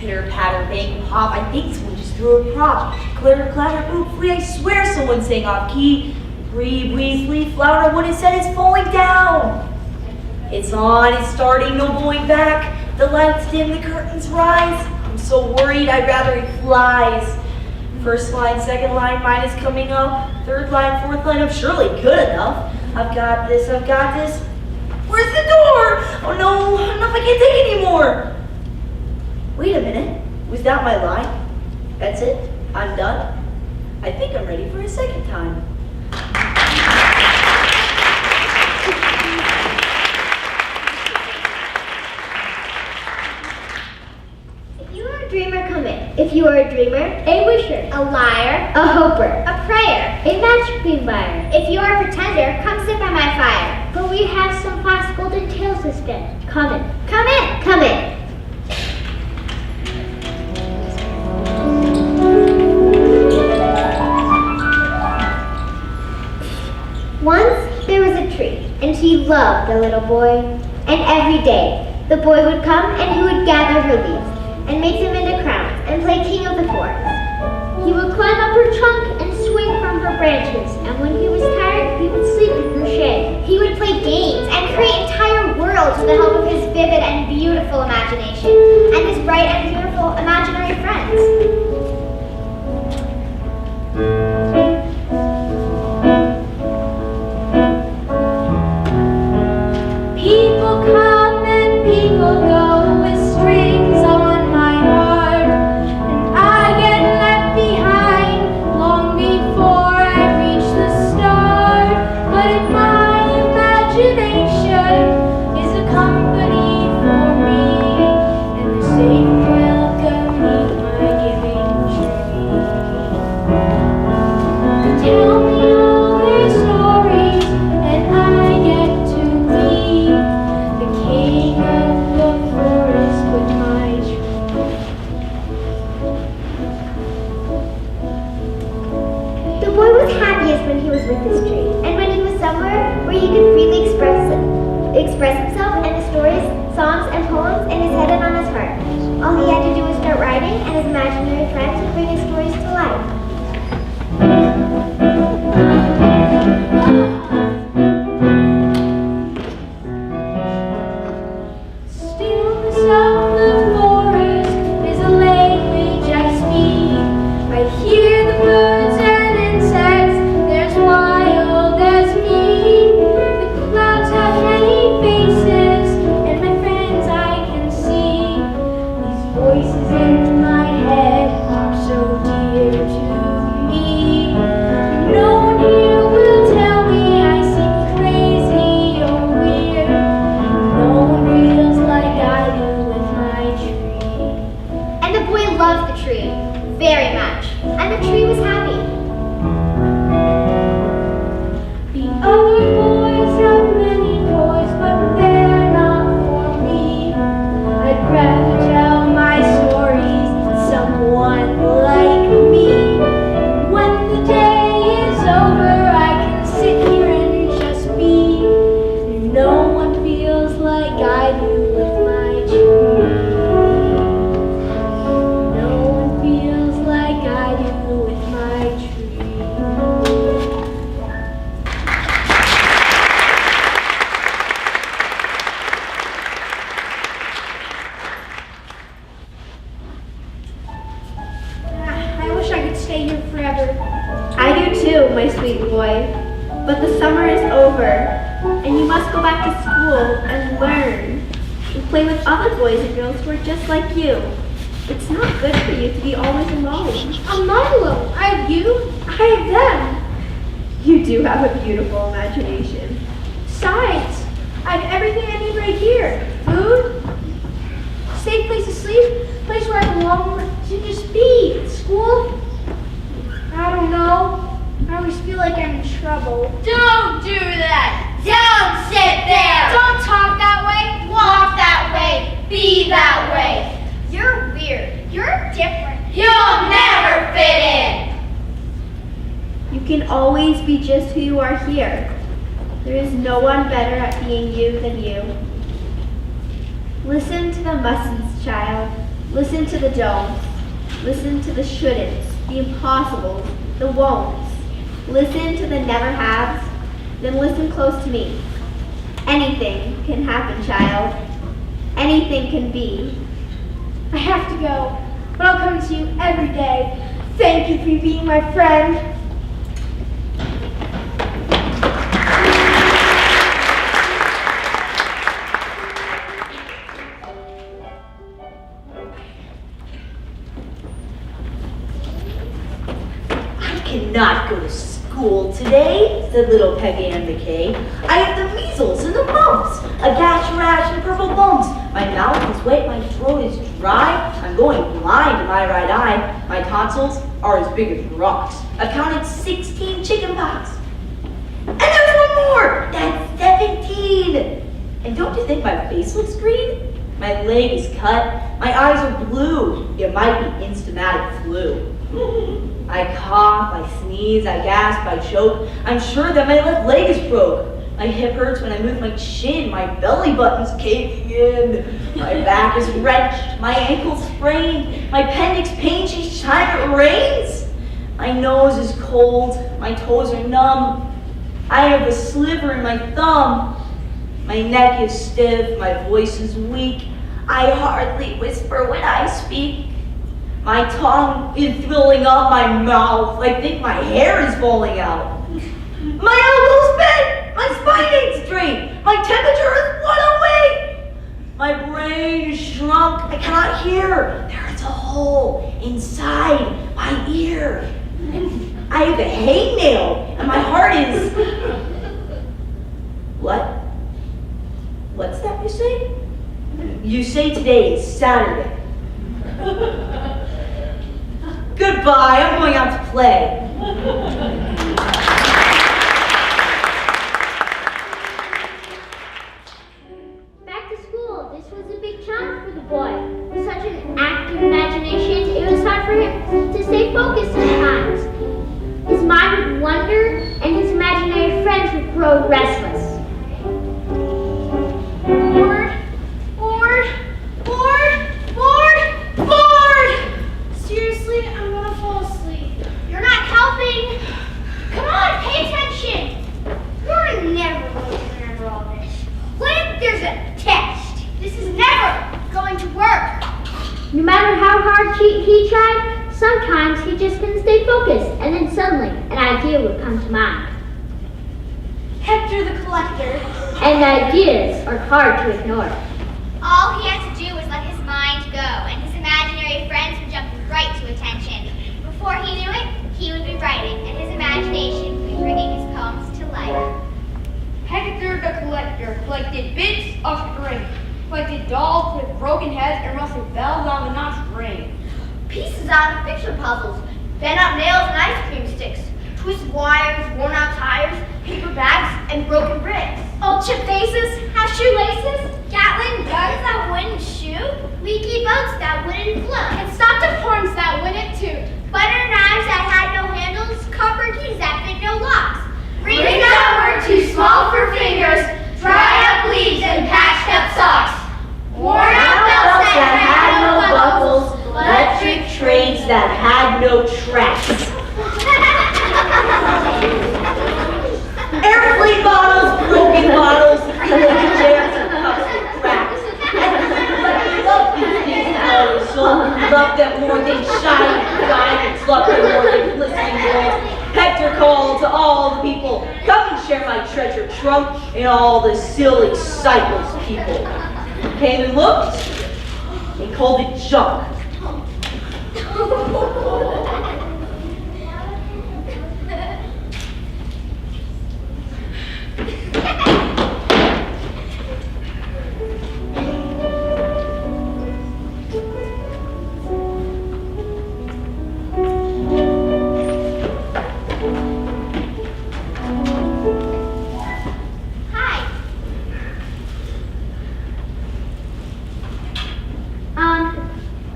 Pitter, patter, bang, pop. I think someone just threw a prop. Clitter, clatter, boop, flea. I swear someone sang off key. Breathe, wheeze, leaf, flounder. What it said is falling down. It's on, it's starting, no going back. The lights dim, the curtains rise. I'm so worried, I'd rather it flies. First line, second line, mine is coming up. Third line, fourth line, I'm surely good enough. I've got this, I've got this. Where's the door? Oh no, I don't know if I can take anymore. Wait a minute, was that my line? That's it, I'm done. I think I'm ready for a second time. Dreamer, come in. If you are a dreamer, a wisher, a liar, a hoper, a prayer, a magic bean buyer. If you are a pretender, come sit by my fire. For we have some fast golden tales to spin. Come in. Come in. Come in. Once there was a tree, and she loved the little boy. And every day, the boy would come and he would gather her leaves and make them into crowns, and play king of the forest. He would climb up her trunk and swing from her branches, and when he was tired, he would sleep in her shade. He would play games and create entire worlds with the help of his vivid and beautiful imagination, and his bright and beautiful imaginary friends. People come and people go with strings on. Express himself and his stories, songs, and poems in his head and on his heart. All he had to do was start writing, and his imaginary friends would bring his stories to life. Stillness of the forest is a language I speak. I hear the birds and insects, they're as wild as me. The clouds have many faces, and my friends I can see. These voices in my head are so dear to me. No one here will tell me I seem crazy or weird. No one feels like I do with my tree. And the boy loved the tree very much, and the tree was happy. The other boys have many toys, but they're not for me. I'd rather tell my stories to someone like me. When the day is over, I can sit here and just be. No one feels like I do with my tree. No one feels like I do with my tree. I wish I could stay here forever. I do too, my sweet boy. But the summer is over, and you must go back to school and learn and play with other boys and girls who are just like you. It's not good for you to be always alone. I'm not alone. I have you. I have them. You do have a beautiful imagination. Besides, I have everything I need right here. Food, safe place to sleep, place where I belong, to just be. School, I don't know. I always feel like I'm in trouble. Don't do that! Don't sit there! Don't talk that way. Walk that way! Be that way! You're weird. You're different. You'll never fit in! You can always be just who you are here. There is no one better at being you than you. Listen to the mustn't, child. Listen to the don'ts. Listen to the shouldn'ts, the impossibles, the won'ts. Listen to the never haves. Then listen close to me. Anything can happen, child. Anything can be. I have to go, but I'll come to you every day. Thank you for being my friend. I cannot go to school today, said little Peggy Ann McKay. I have the measles and the mumps, a gash, rash, and purple bumps. My mouth is wet, my throat is dry. I'm going blind in my right eye. My tonsils are as big as rocks. I've counted 16 chicken pox. And there's one more! That's 17! And don't you think my face looks green? My leg is cut. My eyes are blue. It might be instamatic flu. I cough, I sneeze, I gasp, I choke. I'm sure that my left leg is broke. My hip hurts when I move my chin. My belly button's caving in. My back is wrenched. My ankle's sprained. My appendix pains each time it rains. My nose is cold. My toes are numb. I have a sliver in my thumb. My neck is stiff. My voice is weak. I hardly whisper when I speak. My tongue is filling up my mouth. I think my hair is falling out. My elbow's bent. My spine ain't straight. My temperature is 108. My brain is shrunk. I cannot hear. There's a hole inside my ear. I have a hangnail, and my heart is... What? What's that you say? You say today is Saturday. Goodbye, I'm going out to play. Back to school. This was a big challenge for the boy. With such an active imagination, it was hard for him to stay focused at times. His mind would wander, and his imaginary friends would grow restless. Bored! Seriously, I'm gonna fall asleep. You're not helping. Come on, pay attention. You're never going to remember all this. What if there's a test? This is never going to work. No matter how hard he tried, sometimes he just couldn't stay focused, and then suddenly an idea would come to mind. Hector the Collector. And ideas are hard to ignore. All he had to do was let his mind go, and his imaginary friends would jump right to attention. Before he knew it, he would be writing, and his imagination would be bringing his poems to life. Hector the Collector collected bits of string, collected dolls with broken heads and rusted bells on the notched ring. Pieces out of fiction puzzles, bent up nails and ice cream sticks, twisted wires, worn out tires, paper bags, and broken bricks. Old chip faces, half shoelaces, Gatling guns that wouldn't shoot, leaky boats that wouldn't float, and stopped-up horns that wouldn't toot, butter knives that had no handles, copper keys that fit no locks, rings that were too small for fingers, dried-up leaves and patched-up socks, worn-out belts that had no buckles, electric trains that had no tracks. Airplane bottles, broken bottles, three-legged chairs, and cups with cracks. And loved these things out of his soul. Loved them more than shining diamonds. Loved them more than glistening gold. Hector called to all the people, come and share my treasure trunk and all the silly, sightless people. Came and looked, and called it junk.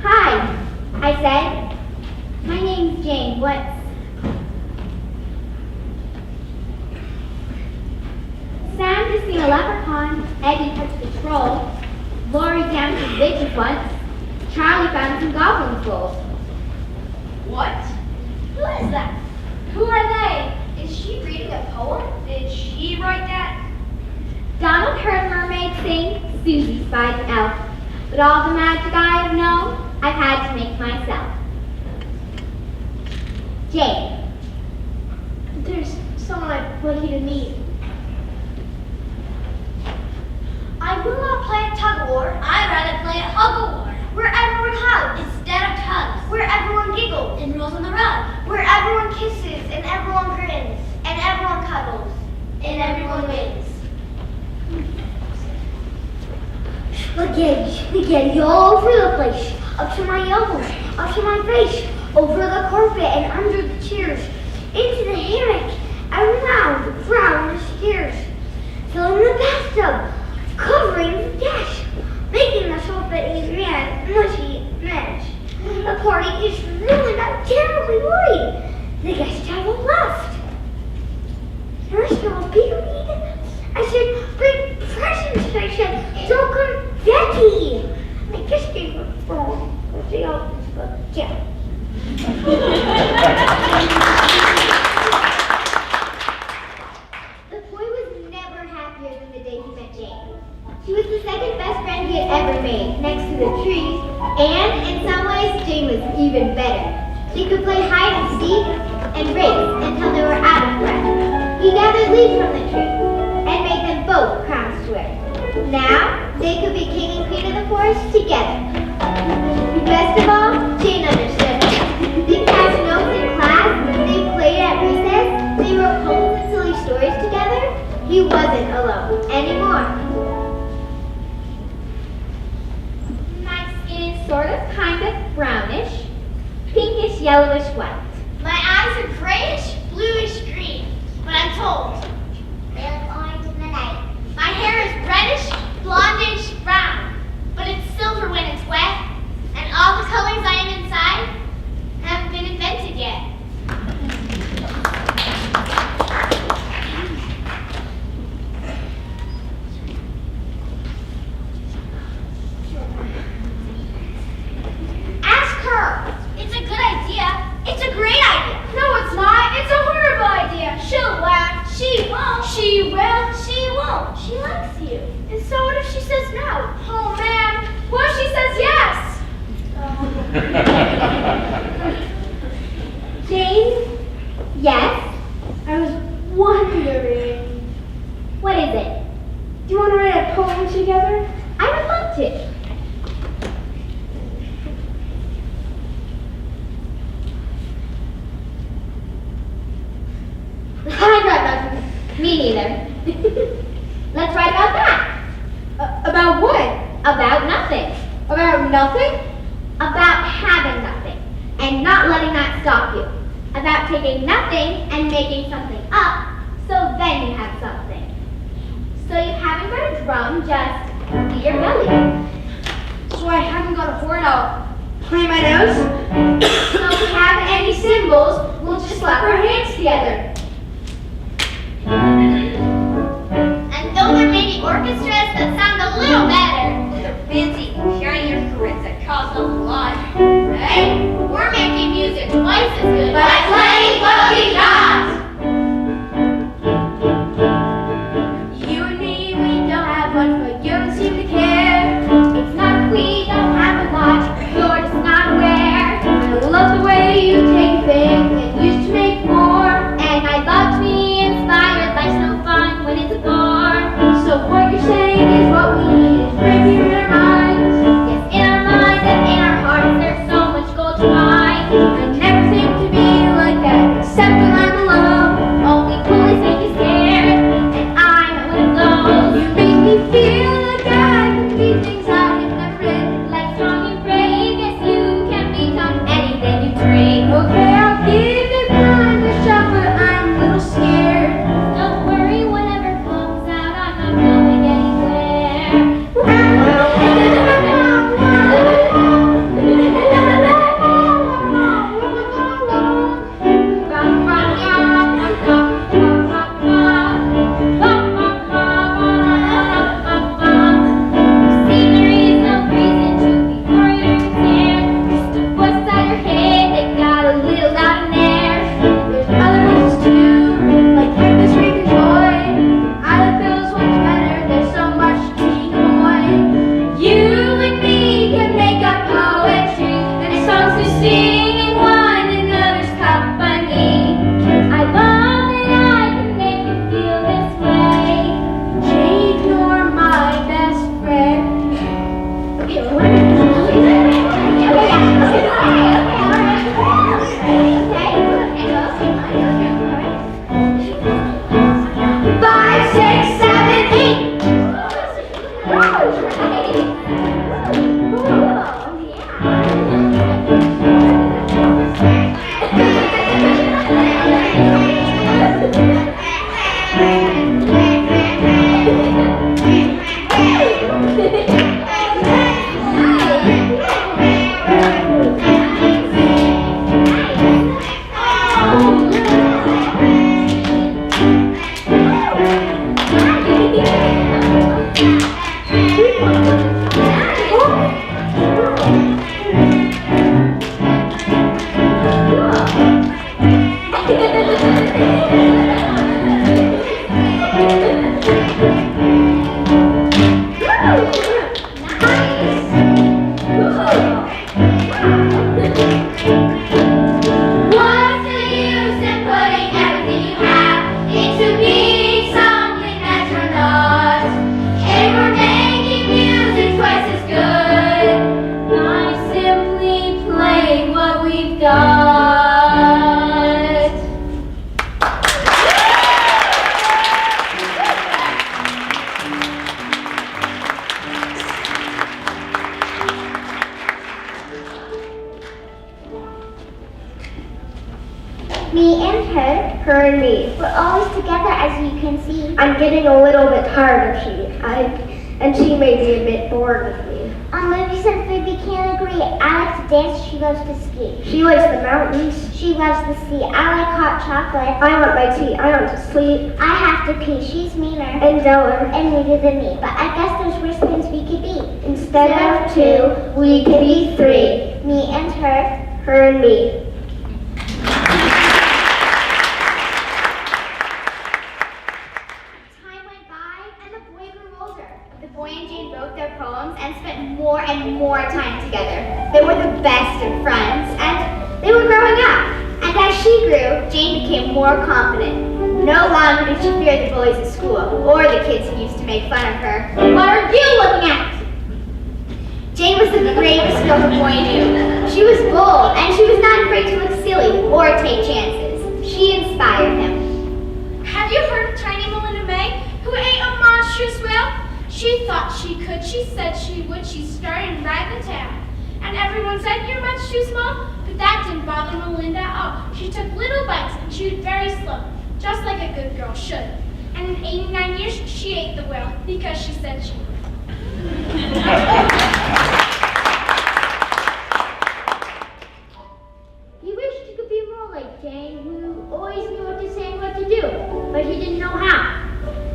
Hi, I said. My name's Jane. What's... Sam just seen a leprechaun, Eddie touched the troll, Lori danced with Bigfoot once, Charlie found some goblin skulls. What? Who is that? Who are they? Is she reading a poem? Did she write that? Donald heard mermaids sing, Susie spied an elf. But all the magic I have known, I've had to make myself. Jane. There's someone I want you to meet. I will not play a tug of war. I'd rather play a hug of war. Where everyone hugs instead of tugs. Where everyone giggles and rolls on the rug. Where everyone kisses and everyone grins. And everyone cuddles. And everyone wins. Spaghetti all over the place. Up to my elbows, up to my face. Over the carpet and under the chairs. Into the hammock. Around the stairs. Filling the bathtub. Covering the dash. Making the sofa a mushy mess. The party is ruined. I'm terribly worried. The guests have all left. Can I smell period? I said, bring presents. I said, so confetti. I just gave her a phone. She opens the yeah. The boy was never happier than the day he met Jane. She was the second best friend he had ever made, next to the trees, and in some ways, Jane was even better. She could play hide and seek and race until they were out of breath. He gathered leaves from the tree and made them both crowns to wear. Now, they could be king and queen of the forest together. Best of all, Jane understood. They passed notes in class, they played at recess, they wrote poems and silly stories together. He wasn't alone anymore. My skin is sort of kind of brownish, pinkish, yellowish white. My eyes are grayish, bluish green. But I'm told they look orange in the night. My hair is reddish, blondish, brown. But it's silver when it's wet. And all the colors I am inside haven't been invented yet. Ask her. It's a good idea. It's a great idea. No, it's not. It's a horrible idea. She'll laugh. She won't. She will. She won't. She likes you. And so what if she says no? Oh man, what if she says yes? Jane? Yes? I was wondering, What is it? do you want to write a poem together? I would love to. I got nothing. Me neither. Let's write about that. About what? About nothing. About nothing? About having nothing and not letting that stop you. About taking nothing and making something up, so then you have something. So you haven't got a drum, just beat your belly. So I haven't got a horn, I'll play my nose. So if we have any cymbals, we'll just slap our hands together. And though there may be orchestras that sound a little better, With their fancy, shiny instruments that cost a lot. right? We're making music twice as good by playing what we got. You and me, we don't have much, but you don't seem to care. It's not we don't have a lot, you're just not aware. I love the way you take things and used to make more. And I'd love to be inspired, life's no fun when it's a bore. So what you're saying is what we need is Five, six, seven, eight. What's the use in putting everything you have into being something that you're not? If we're making music twice as good, by simply playing what we've got. Me and her and me. We're always together, as you can see. I'm getting a little bit tired of she. And she may be a bit bored with me. On movies and food, we can't agree. I like to dance, she loves to ski. She likes the mountains. She loves the sea. I like hot chocolate. I want my tea. I want to sleep. I have to pee. She's meaner And duller. and ruder than me. But I guess there's worse things we could be. Instead of two, we could be three. Me and her. Her and me. Time went by and the boy grew older. The boy and Jane wrote their poems and spent more and more time together. They were the best of friends and they were growing up. And as she grew, Jane became more confident. No longer did she fear the bullies at school or the kids who used to make fun of her. What are you looking at? Jane was the greatest girl the boy knew. She was bold and she was not afraid to look silly or take chances. She inspired him. Have you heard of tiny Melinda May, who ate a monstrous whale? She thought she could, she said she would, she started and ran the town. And everyone said, you're much too small, but that didn't bother Melinda at all. She took little bites and chewed very slow, just like a good girl should. And in 89 years, she ate the whale, because she said she would. He wished he could be more like Jane, who always knew what to say and what to do, but he didn't know how.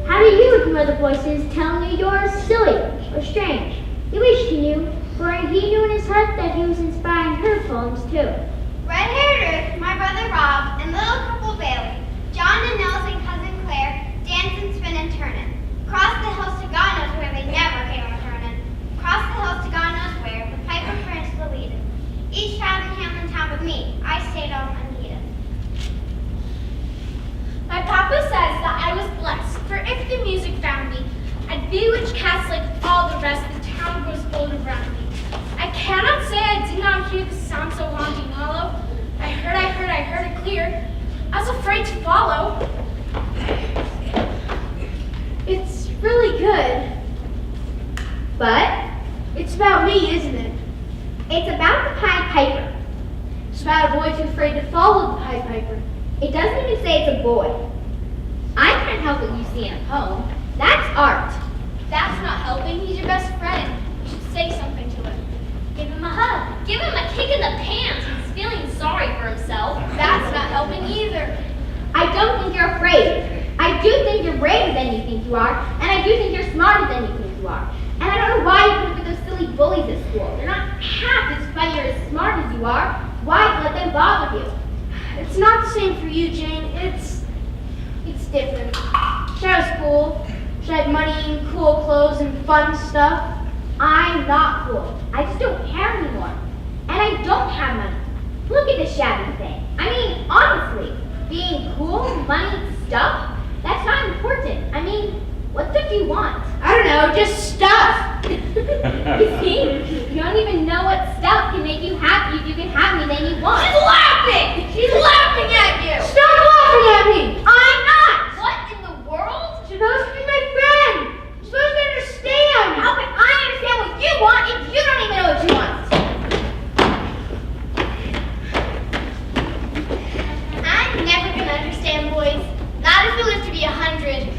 How do you ignore the voices telling you you're silly or strange? He wished he knew, for he knew in his heart that he was inspiring her poems too. Red-haired Ruth, my brother Rob, and little purple Bailey, John and Nels and cousin Claire, dance and spin and turnin'. Cross the hills to God knows where, they never came returnin'. Cross the hills to God knows where, the piper friends the leadin'. Each child in Hamlin town but me, I stayed on unheeded. My papa says that I was blessed, for if the music found me, I'd be witch cast like all the rest, the town grows old around me. I cannot say I did not hear the sound so haunting hollow. I heard it clear. I was afraid to follow. It's really good. But it's about me, isn't it? It's about the Pied Piper. It's about a boy too afraid to follow the Pied Piper. It doesn't even say it's a boy. I can't help what you see in a poem. That's art. That's not helping. He's your best friend. You should say something to him. Give him a hug. Give him a kick in the pants. He's feeling sorry for himself. That's not helping either. I don't think you're afraid. I do think you're braver than you think you are, and I do think you're smarter than you think you are. And I don't know why you put up with those silly bullies at school. They're not half as funny or as smart as you are. Why let them bother you? It's not the same for you, Jane. It's different. She has cool. She had money and cool clothes and fun stuff. I'm not cool. I just don't care anymore. And I don't have money. Look at this shabby thing. I mean, honestly, being cool, money, stuff, that's not important. I mean, What stuff do you want? I don't know, just stuff. You see, you don't even know what stuff can make you happy. If you can have me, then you want. She's laughing! She's laughing at you! Stop laughing at me! I'm not! What in the world? You're supposed to be my friend! You're supposed to understand! How can I understand what you want if you don't even know what you want? I'm never gonna understand boys. Not if we live to be 100.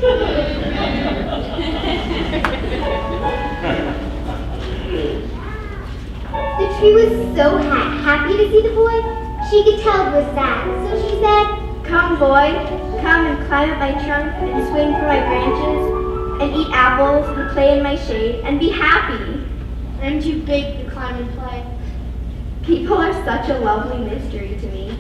The tree was so happy to see the boy. She could tell it was sad. So she said, "Come, boy, come and climb up my trunk and swing from my branches and eat apples and play in my shade and be happy." I'm too big to climb and play. People are such a lovely mystery to me.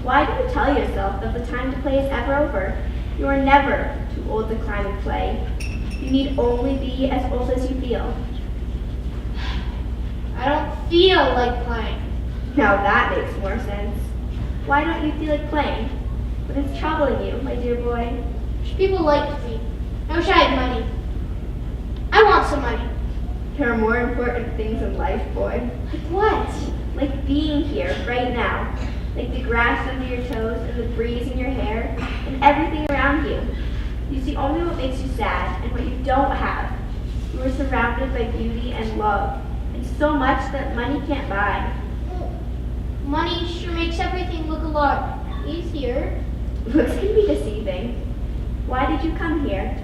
Why do you tell yourself that the time to play is ever over? You are never too old to climb and play. You need only be as old as you feel. I don't feel like playing. Now that makes more sense. Why don't you feel like playing? What is troubling you, my dear boy? Wish people liked me. I wish I had money. I want some money. There are more important things in life, boy. Like what? Like being here, right now. Like the grass under your toes and the breeze in your hair and everything around you. You see only what makes you sad and what you don't have. You are surrounded by beauty and love, and so much that money can't buy. Money sure makes everything look a lot easier. Looks can be deceiving. Why did you come here?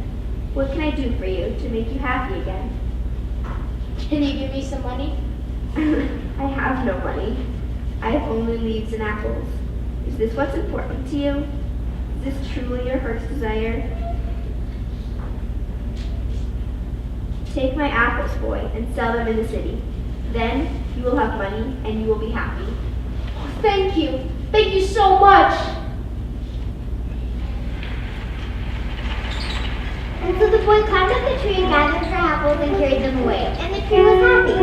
What can I do for you to make you happy again? Can you give me some money? I have no money. I have only leaves and apples. Is this what's important to you? Is this truly your heart's desire? Take my apples, boy, and sell them in the city. Then you will have money and you will be happy. Oh, thank you. Thank you so much. And so the boy climbed up the tree and gathered her apples and carried them away, and the tree was happy.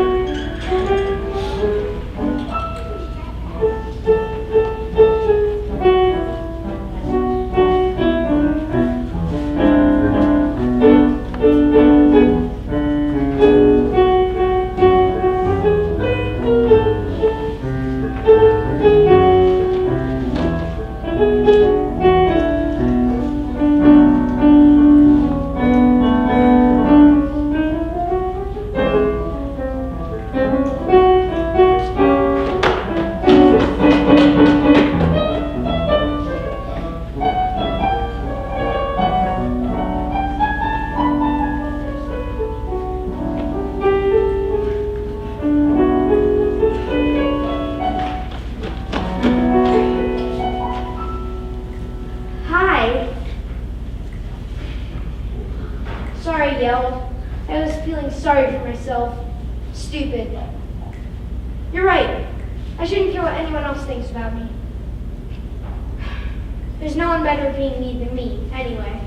Sorry, I yelled. I was feeling sorry for myself. Stupid. You're right. I shouldn't care what anyone else thinks about me. There's no one better at being me than me, anyway.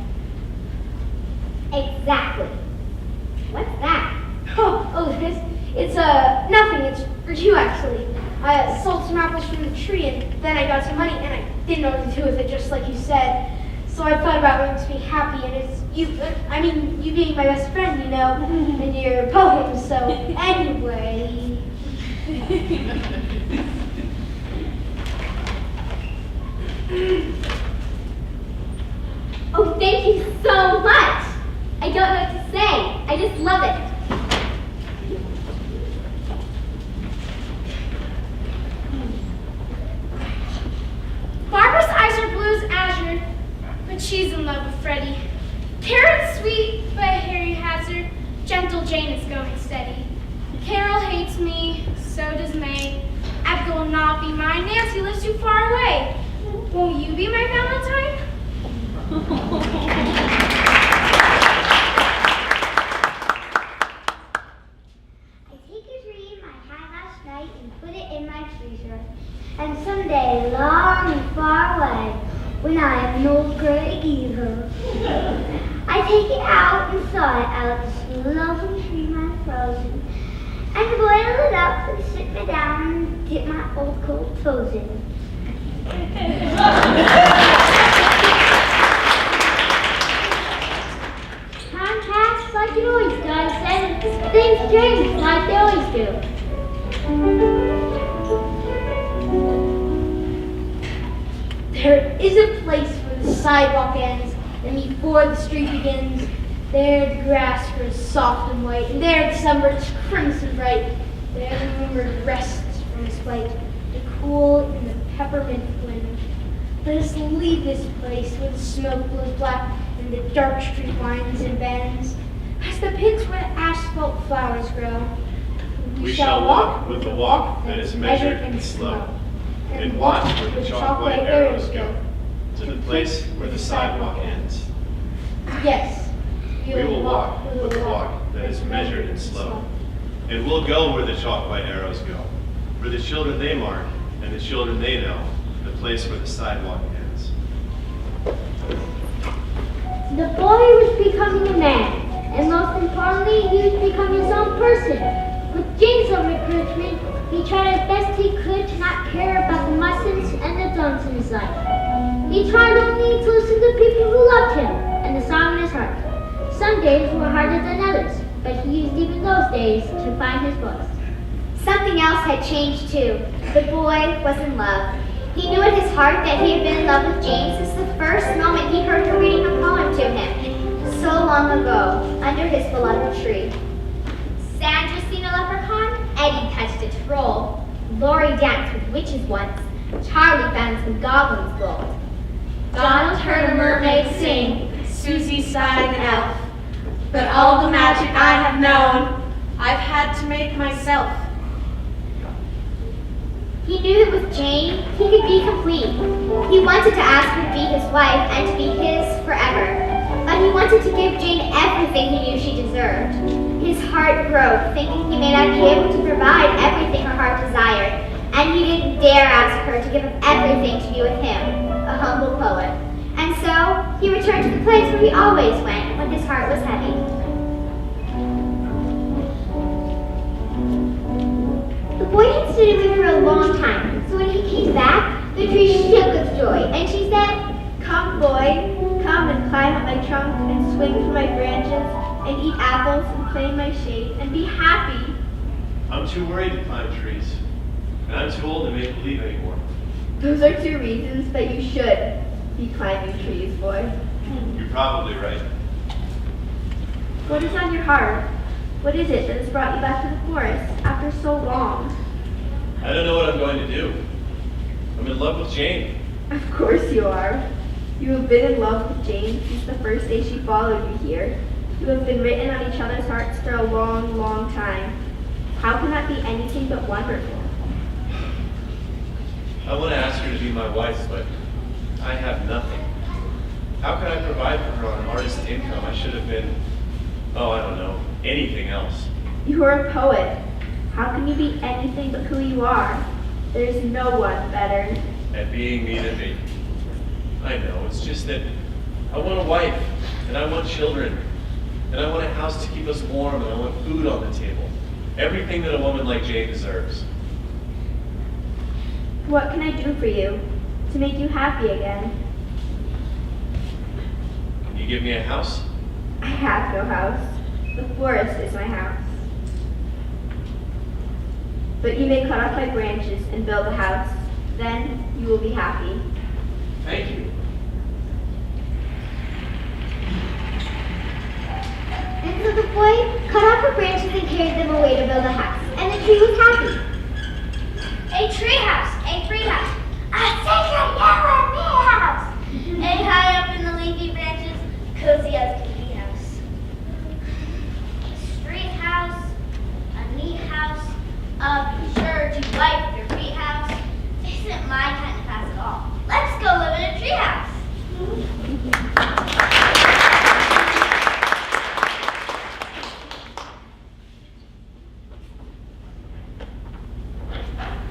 Exactly. What's that? It's nothing. It's for you, actually. I sold some apples from the tree, and then I got some money, and I didn't know what to do with it, just like you said. So I thought about what makes me happy, and it's you. You being my best friend, you know, and your poems. So anyway. Oh, thank you so much. I don't know what to say. I just love it. Barbara's eyes are blue as azure, but she's in love with Freddie. Karen's sweet, but Harry has her. Gentle Jane is going steady. Carol hates me, so does May. Abigail will not be mine. Nancy lives too far away. Won't you be my Valentine? I take a dream I had last night and put it in my freezer. And someday, long and far away, when I am no gray either, I take it out and thaw it out this lovely dream I've frozen, and boil it up and sit me down and dip my old cold toes in. Time and drink like they always do. There is a place where the sidewalk ends, and before the street begins, there the grass grows soft and white, and there the sun burns crimson bright. There the moonbird rests from his flight, the cool in the peppermint wind. Let us leave this place where the smoke blows black, and the dark street winds and bends, past the pits where the asphalt flowers grow. We shall walk with the walk that is measured and slow, and watch where the chalk-white arrows go, to the place where the sidewalk ends. Yes, We will walk with the walk that is measured and slow, and we'll go where the chalk-white arrows go, for the children they mark and the children they know, the place where the sidewalk ends. The boy was becoming a man, and most importantly, he was becoming his own person. With Jane's encouragement, he tried as best he could to not care about the musts and the don'ts in his life. He tried only to listen to people who loved him and the song in his heart. Some days were harder than others, but he used even those days to find his voice. Something else had changed too. The boy was in love. He knew in his heart that he had been in love with Jane since the first moment he heard her reading a poem to him, so long ago, under his beloved tree. Sandra seen a leprechaun, Eddie touched a troll, Lori danced with witches once, Charlie found some goblins gold. Donald heard a mermaid sing, Susie sighed an elf. But all the magic I have known, I've had to make myself. He knew that with Jane, he could be complete. He wanted to ask her to be his wife and to be his forever. But he wanted to give Jane everything he knew she deserved. His heart broke, thinking he may not be able to provide everything her heart desired, and he didn't dare ask her to give up everything to be with him, a humble poet. And so, he returned to the place where he always went when his heart was heavy. The boy had stayed away for a long time, so when he came back, the tree shook with joy, and she said, Come, boy, come and climb up my trunk and swing from my branches and eat apples and play in my shade and be happy. I'm too worried to climb trees, and I'm too old to make believe anymore. Those are two reasons that you should be climbing trees, boy. You're probably right. What is on your heart? What is it that has brought you back to the forest after so long? I don't know what I'm going to do. I'm in love with Jane. Of course you are. You have been in love with Jane since the first day she followed you here. You have been written on each other's hearts for a long, long time. How can that be anything but wonderful? I want to ask her to be my wife, but I have nothing. How can I provide for her on an artist's income? I should have been, I don't know, anything else. You are a poet. How can you be anything but who you are? There's no one better. At being me than me. I know, it's just that I want a wife, and I want children, and I want a house to keep us warm, and I want food on the table. Everything that a woman like Jane deserves. What can I do for you to make you happy again? Can you give me a house? I have no house. The forest is my house. But you may cut off my branches and build a house. Then you will be happy. Thank you. And so the boy cut off her branches and carried them away to build a house, and the tree was happy. A tree house, a tree house, a sacred yellow bee house. A high up in the leafy branches, cozy as can be house. A street house, a neat house, be sure to wipe your feet house. Isn't my kind of house at all. Let's go live in a tree house.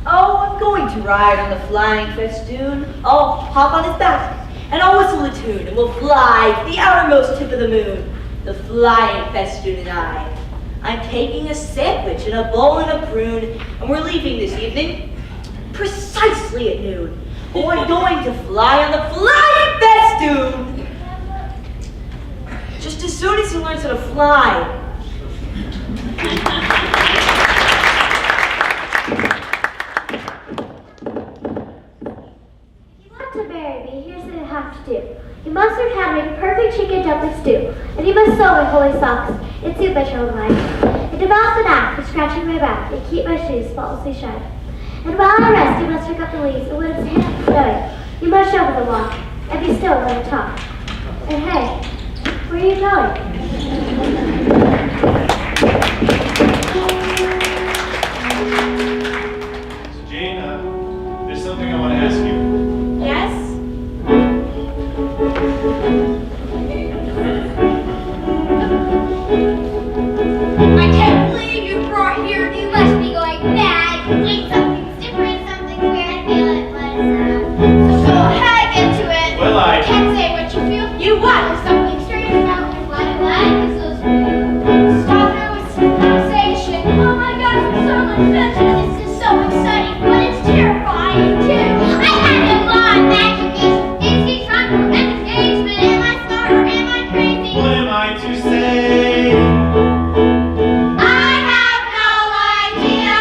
Oh, I'm going to ride on the flying festoon. I'll hop on his back, and I'll whistle a tune, and we'll fly to the outermost tip of the moon. The flying festoon and I. I'm taking a sandwich and a bowl and a prune, and we're leaving this evening precisely at noon. Oh, I'm going to fly on the flying festoon! Just as soon as he learns how to fly. If you want to marry me, here's what you have to do. You must learn how to make perfect chicken dumpling stew, and you must sew my holy socks and soothe my troubled mind, and develop the knack of scratching my back and keep my shoes faultlessly shut. And while I rest, you must pick up the leaves, and when it's hand snowing, you must shovel the walk, and be still when I talk. And hey, where are you going? So Jane, there's something I want to ask you. Yes? I can't believe you brought here. You must be going mad. Wait, something's different, something's weird. I feel it, so go ahead, get to it. Well, I Can't say what you feel. You what? There's something strange about me. What is so strange? Stop it with some conversation. Oh my gosh, I'm so much better. This is so exciting, but it's terrifying too. I had a lot of imagination. Is he trying for engagement? Am I smart or am I crazy? what am I to say? I have no idea.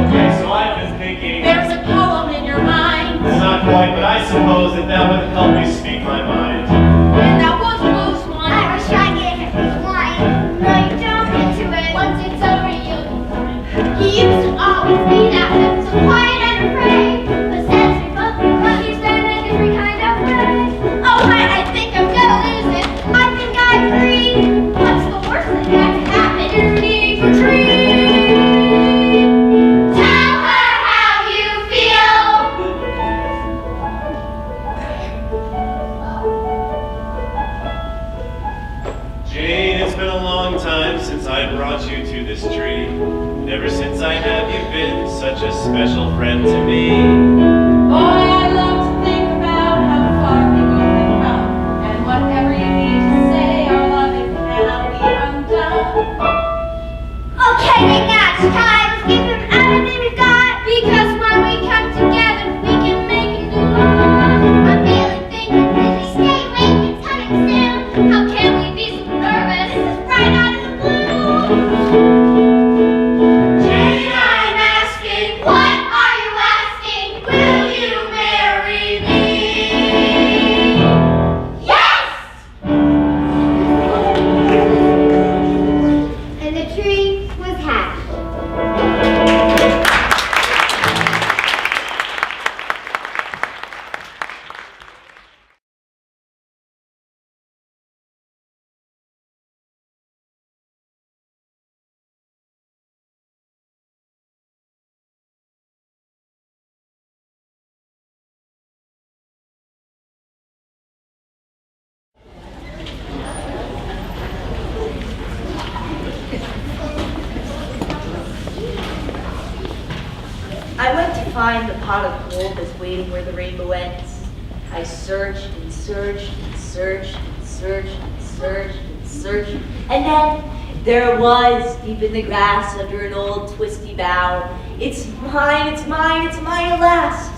Okay, so I've been thinking. There's a poem in your mind. Well, not quite, but I suppose that would help me speak my mind. And that was Blue's one. I wish I could hit this line. No, you don't get to it. Once it's over, you'll be fine. He used to always be that way, so quiet and afraid. But since we both become, he's been a different kind of way. Oh wait, I think I'm gonna lose it. I think I agree. What's the worst thing that can happen? You're needing for trees. Tell her how you feel. Jane, it's been a long time since I brought you to this tree. Ever since I have you been such a special friend to me. Boy, I love to think about how far we both have come. And whatever you need to say, our love it cannot be undone. Okay, now it's time. Let's give him everything we've got. Because when we come together, we can make a new love. I'm feeling things really stay awake. It's coming soon. How can we be so nervous? This is right out of the blue. Jane, I'm asking, what are you asking? Will you marry me? Yes! And the tree was happy. I went to find the pot of gold that's waiting where the rainbow ends. I searched and searched and searched and searched and searched and searched, and then there it was, deep in the grass under an old twisty bough. It's mine, it's mine, it's mine at last.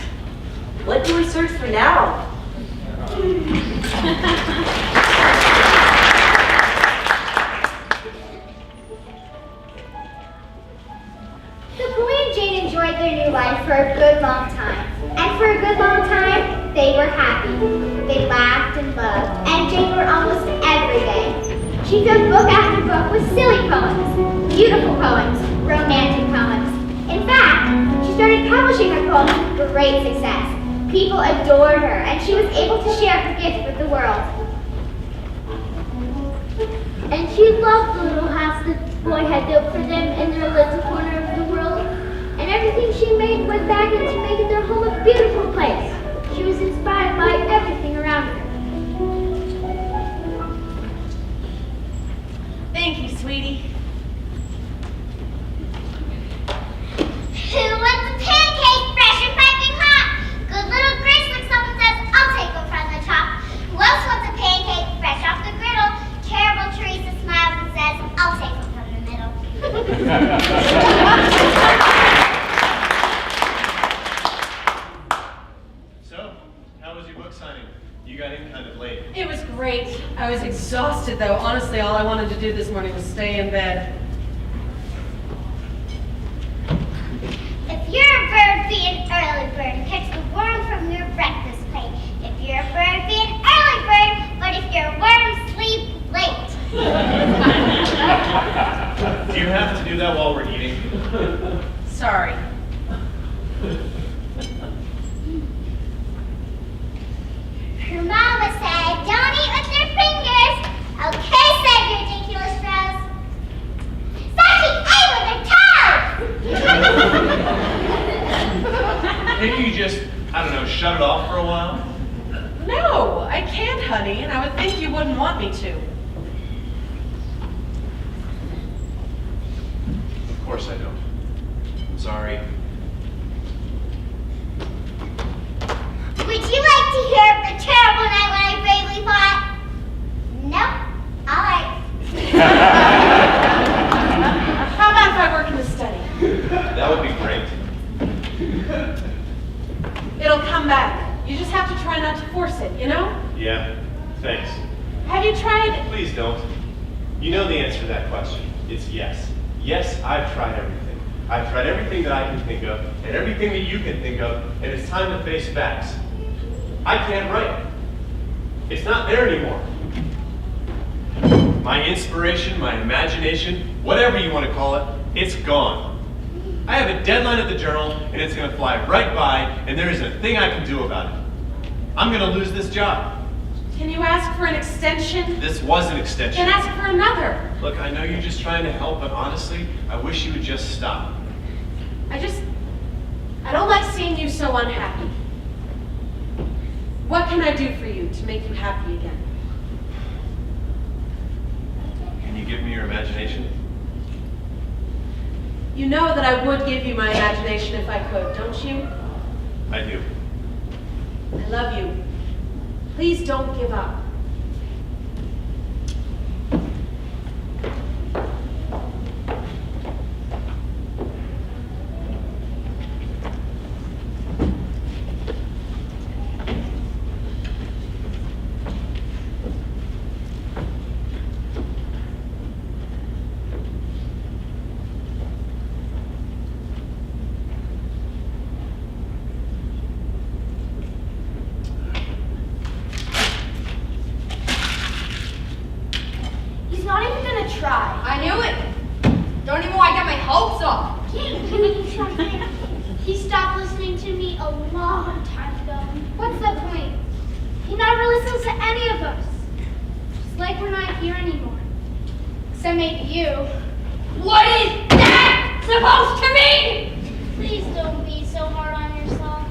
What do we search for now? The boy and Jane enjoyed their new life for a good long time. And for a good long time, they were happy. They laughed and loved, and Jane wrote almost every day. She filled book after book with silly poems, beautiful poems, romantic poems. In fact, she started publishing her poems with great success. People adored her, and she was able to share her gift with the world. And she loved the little house the boy had built for them in their little corner of the world. And everything she made went back into making their home a beautiful place. She was inspired by everything around her. Thank you, sweetie. Who wants a pancake fresh and piping hot? Good little Grace, like someone says, I'll take one from the top. Who else wants a pancake fresh off the griddle? Terrible Teresa smiles and says, I'll take one from the middle. So, how was your book signing? You got in kind of late. It was exhausted, though. Honestly, all I wanted to do this morning was stay in bed. If you're a bird, be an early bird. Catch the worm from your breakfast plate. If you're a bird, be an early bird. But if you're a worm, sleep late. Do you have to do that while we're eating? Sorry. Her mama said, don't eat with your fingers. Okay, said ridiculous Rose. Said she ate with her toes. Maybe you just, I don't know, shut it off for a while? No, I can't, honey, and I would think you wouldn't want me to. Of course I don't. I'm sorry. Would you like to hear of the terrible night when I bravely fought? Nope. All right. How about if I work in the study? That would be great. It'll come back. You just have to try not to force it, you know? Yeah, thanks. Have you tried? Please don't. You know the answer to that question. It's yes. Yes, I've tried everything. I've tried everything that I can think of, and everything that you can think of, and it's time to face facts. I can't write. It's not there anymore. My inspiration, my imagination, whatever you want to call it, it's gone. I have a deadline at the journal, and it's going to fly right by, and there isn't a thing I can do about it. I'm going to lose this job. Can you ask for an extension? This was an extension. Then ask for another. Look, I know you're just trying to help, but honestly, I wish you would just stop. I don't like seeing you so unhappy. What can I do for you to make you happy again? Can you give me your imagination? You know that I would give you my imagination if I could, don't you? I do. I love you. Please don't give up. He's not even gonna try. I knew it. Don't even want to get my hopes up. He stopped listening to me a long time ago. What's the point? He never listens to any of us. Just like we're not here anymore. Except maybe you. What is that supposed to mean? Please don't be so hard on yourself.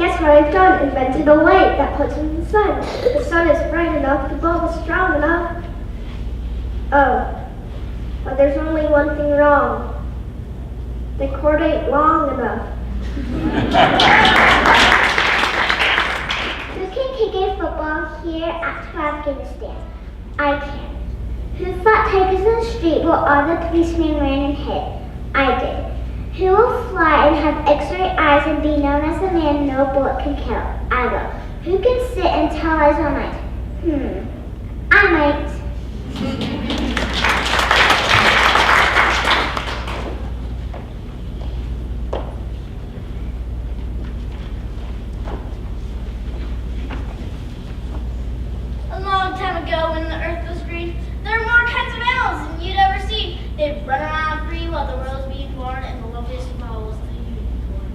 Guess what I've done? Invented a light that puts in the sun. The sun is bright enough, the bulb is strong enough. Oh, but there's only one thing wrong. The cord ain't long enough. Who can kick a football here at Afghanistan? I can. Who fought tigers in the street while all the policemen ran and hid? I did. Who will fly and have x-ray eyes and be known as the man no bullet can kill? I will. Who can sit and tell lies all night? I might. A long time ago, when the earth was green, there were more kinds of animals than you'd ever seen. They'd run around free while the world was being born, and the loveliest of all was the unicorn.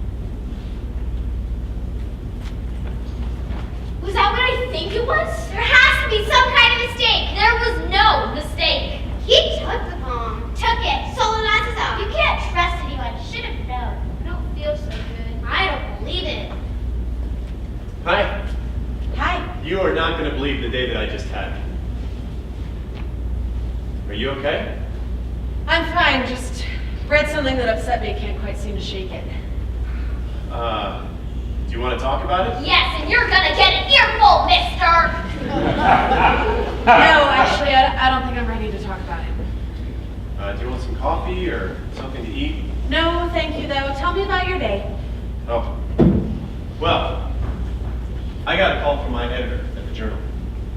Was that what I think it was? There has to be some kind of mistake. There was no mistake. He took the poem. Took it. Sold it on his own. You can't trust anyone. Should have known. I don't feel so good. I don't believe it. Hi. Hi. You are not going to believe the day that I just had. Are you okay? I'm fine, just read something that upset me, can't quite seem to shake it. Do you want to talk about it? Yes, and you're gonna get an earful, mister! No, actually, I don't think I'm ready to talk about it. Do you want some coffee or something to eat? No, thank you, though. Tell me about your day. Oh. Well, I got a call from my editor at the Journal.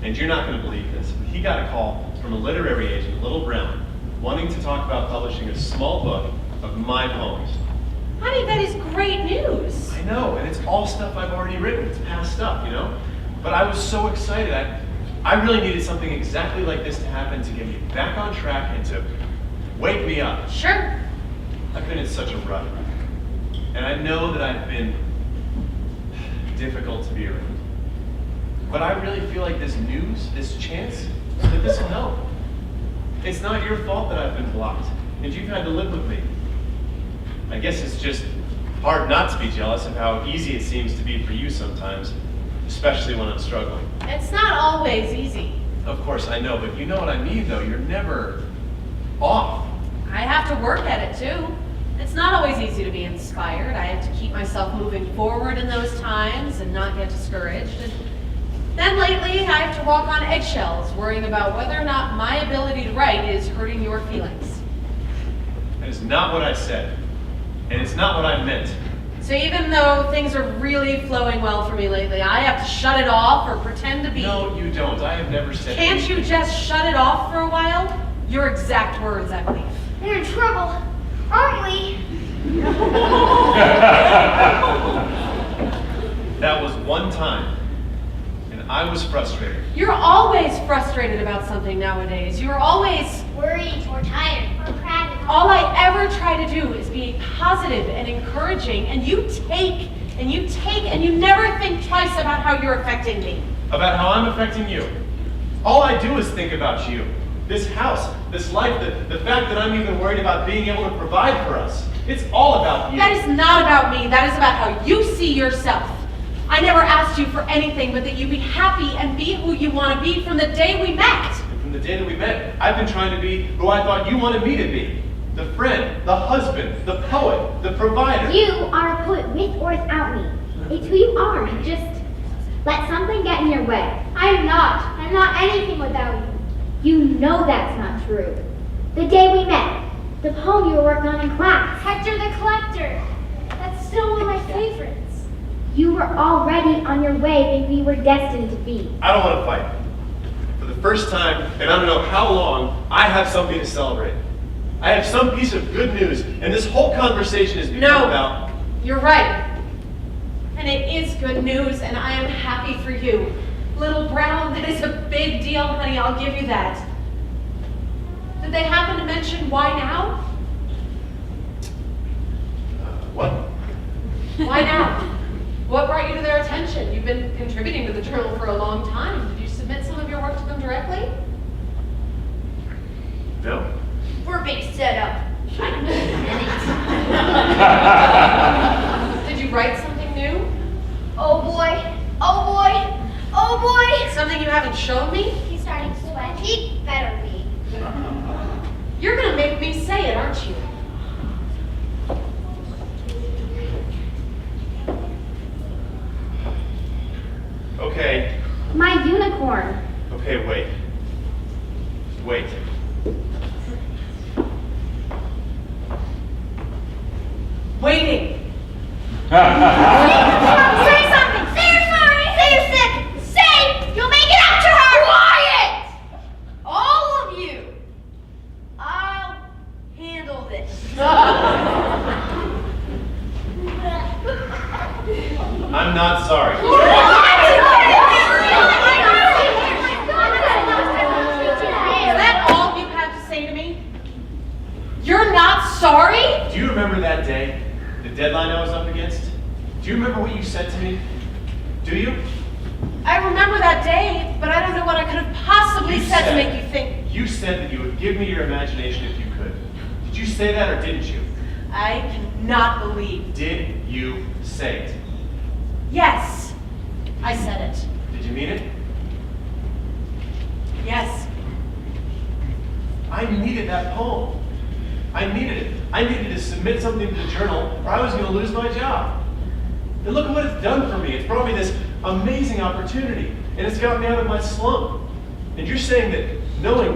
And you're not going to believe this, but he got a call from a literary agent, Little Brown, wanting to talk about publishing a small book of my poems. Honey, that is great news. I know, and it's all stuff I've already written. It's past stuff, you know? But I was so excited. I really needed something exactly like this to happen to get me back on track and to wake me up. Sure. I've been in such a rut. And I know that I've been difficult to be around. But I really feel like this news, this chance, that this will help. It's not your fault that I've been blocked, and you've had to live with me. I guess it's just hard not to be jealous of how easy it seems to be for you sometimes, especially when I'm struggling. It's not always easy. Of course, I know, but you know what I mean, though. You're never off. I have to work at it, too. It's not always easy to be inspired. I have to keep myself moving forward in those times and not get discouraged. And then lately, I have to walk on eggshells, worrying about whether or not my ability to write is hurting your feelings. That is not what I said, and it's not what I meant. So even though things are really flowing well for me lately, I have to shut it off or pretend to be... No, you don't. I have never said... Can't you just shut it off for a while? Your exact words, I believe. We're in trouble, aren't we? That was one time, and I was frustrated. You're always frustrated about something nowadays. You're always... Worried or tired or proud. All I ever try to do is be positive and encouraging, and you take, and you never think twice about how you're affecting me. About how I'm affecting you. All I do is think about you. This house, this life, the fact that I'm even worried about being able to provide for us. It's all about you. That is not about me. That is about how you see yourself. I never asked you for anything but that you be happy and be who you want to be from the day we met. And from the day that we met, I've been trying to be who I thought you wanted me to be. The friend, the husband, the poet, the provider. You are a poet with or without me. It's who you are. Just let something get in your way. I'm not anything without you. You know that's not true. The day we met, the poem you were working on in class. Hector the Collector. That's still one of my favorites. You were already on your way and we were destined to be. I don't want to fight. For the first time, and I don't know how long, I have something to celebrate. I have some piece of good news, and this whole conversation is become about... You're right. And it is good news, and I am happy for you. Little Brown, that is a big deal, honey, I'll give you that. Did they happen to mention why now? What? Why now? What brought you to their attention? You've been contributing to the journal for a long time. Did you submit some of your work to them directly? No. We're being set up. Did you write something new? Oh, Something you haven't shown me? He's starting to sweat. He'd better be. You're gonna make me say it, aren't you? Okay. My unicorn. Okay, wait. Wait. Waiting. Say something! Say you're sorry! Say you're sick! Say you'll make it up to her! Quiet! All of you! I'll handle this. I'm not sorry. Is that all you have to say to me? You're not sorry? Do you remember that day? The deadline I was up against? Do you remember what you said to me? Do you? I remember that day, but I don't know what I could have possibly You said to said- make you think. You said that you would give me your imagination if you could. Did you say that or didn't you? I cannot believe. Did you say it? Yes, I said it. Did you mean it? Yes. I needed that poem. I needed it. I needed to submit something to the journal or I was going to lose my job. And look at what it's done for me. It's brought me this amazing opportunity and it's got me out of my slump. And you're saying that knowing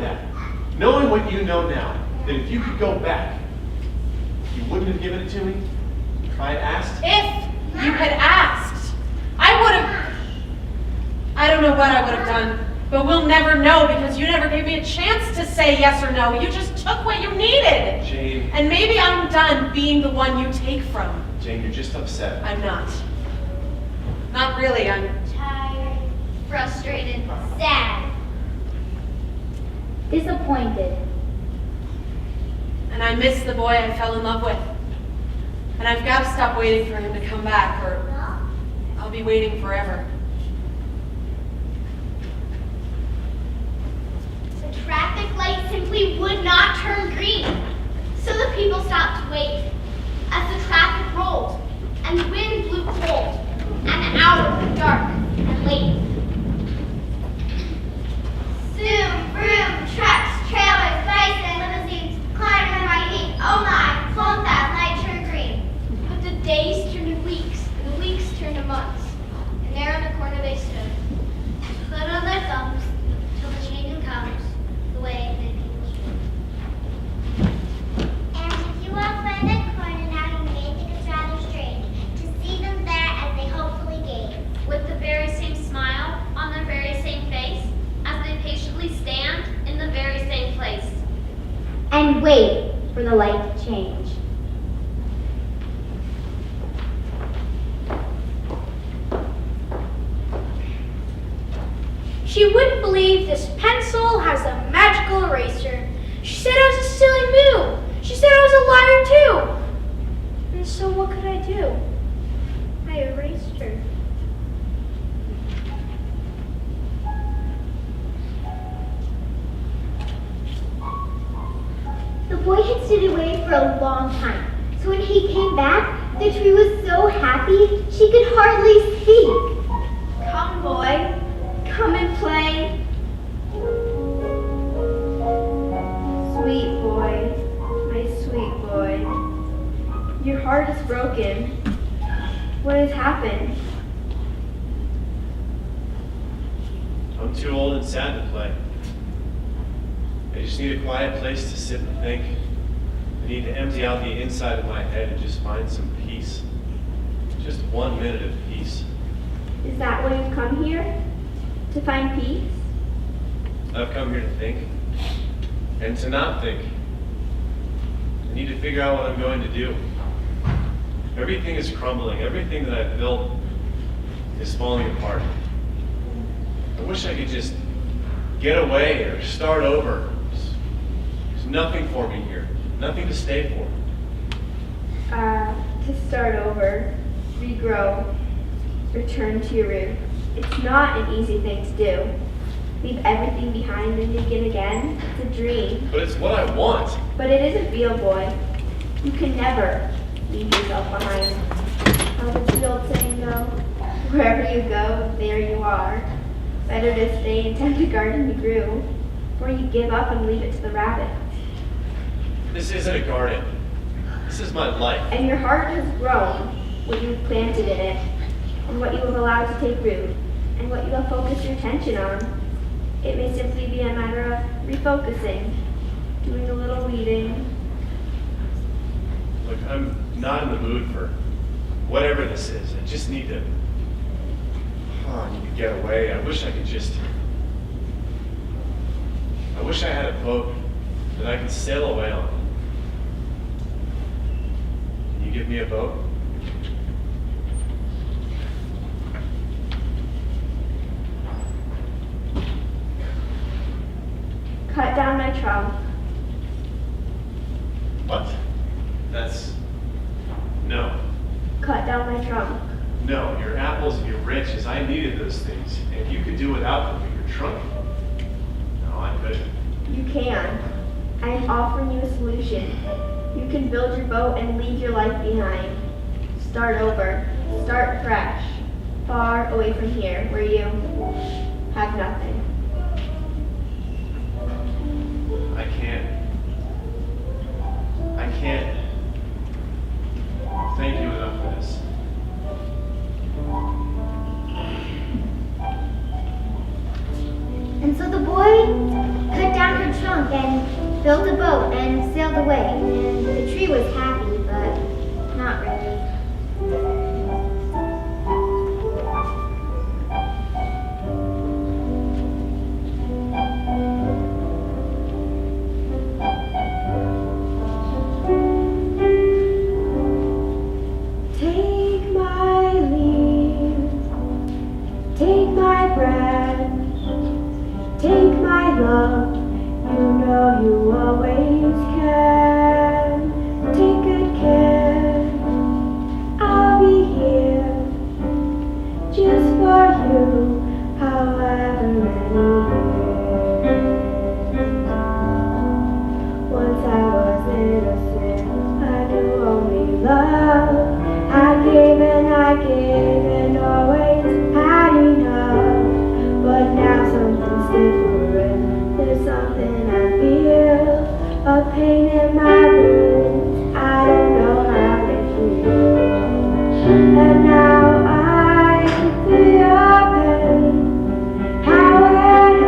what you know now, that if you could go back, you wouldn't have given it to me? If I had asked? If you had asked, I would have. I don't know what I would have done, but we'll never know because you never gave me a chance to say yes or no. You just took what you needed. Jane. And maybe I'm done being the one you take from. Jane, you're just upset. I'm not. Not really. I'm Tired, frustrated, sad. Disappointed. And I miss the boy I fell in love with. And I've got to stop waiting for him to come back or I'll be waiting forever. The traffic light simply would not turn green. So the people stopped to wait. As the traffic rolled, and the wind blew cold, and the hour grew dark and late. Zoom, vroom, trucks, trailers, bison, limousines, climbed in my heat. Oh my, won't that light turn green? But the days turned to weeks, and the weeks turned to months. And there in the corner they stood, twiddling their thumbs, till the changing comes, the way that people should. And if you walk by the corner now, you may think it's rather strange to see them there as they hopefully gaze. With the very same smile on their very same face, as they patiently stand in the very same place. And wait for the light to change. She wouldn't believe this pencil has a magical eraser. She said I was a silly moo. She said I was a liar too. And so what could I do? I erased her. The boy had stayed away for a long time, so when he came back, the tree was so happy she could hardly speak. Come, boy, come and play. Sweet boy, my sweet boy. Your heart is broken. What has happened? I'm too old and sad to play. I just need a quiet place to sit and think. I need to empty out the inside of my head and just find some peace. Just 1 minute of peace. Is that why you've come here? To find peace? I've come here to think and to not think. I need to figure out what I'm going to do. Everything is crumbling. Everything that I've built is falling apart. I wish I could just get away or start over. There's nothing for me here. Nothing to stay for. To start over, regrow, return to your roots. It's not an easy thing to do. Leave everything behind and begin again. It's a dream. But it's what I want. But it isn't real, boy. You can never leave yourself behind. How does the old saying go? Wherever you go, there you are. Better to stay and tend the garden you grew, or you give up and leave it to the rabbits. This isn't a garden. This is my life. And your heart has grown what you've planted in it, and what you have allowed to take root, and what you have focused your attention on. It may simply be a matter of refocusing, doing a little weeding. Look, I'm not in the mood for whatever this is. I just need to... I need to get away. I wish I could just... I wish I had a boat that I could sail away on. Can you give me a boat? Cut down my trunk. What? That's... No. Cut down my trunk. No, your apples and your riches, I needed those things. And you could do without them, but your trunk? No, I couldn't. You can. I am offering you a solution. You can build your boat and leave your life behind. Start over. Start fresh. Far away from here, where you have nothing. I can't thank you enough for this. And so the boy cut down her trunk and built a boat and sailed away. And the tree was happy, but not really. Take my leave, take my breath, take my love, you know you always can. Take good care, I'll be here, just for you, however many years. Once I was innocent, I knew only love. I gave and always had enough. But now something's different. There's something I feel, a pain in my bones. I don't know how to feel. And now I feel pain, how it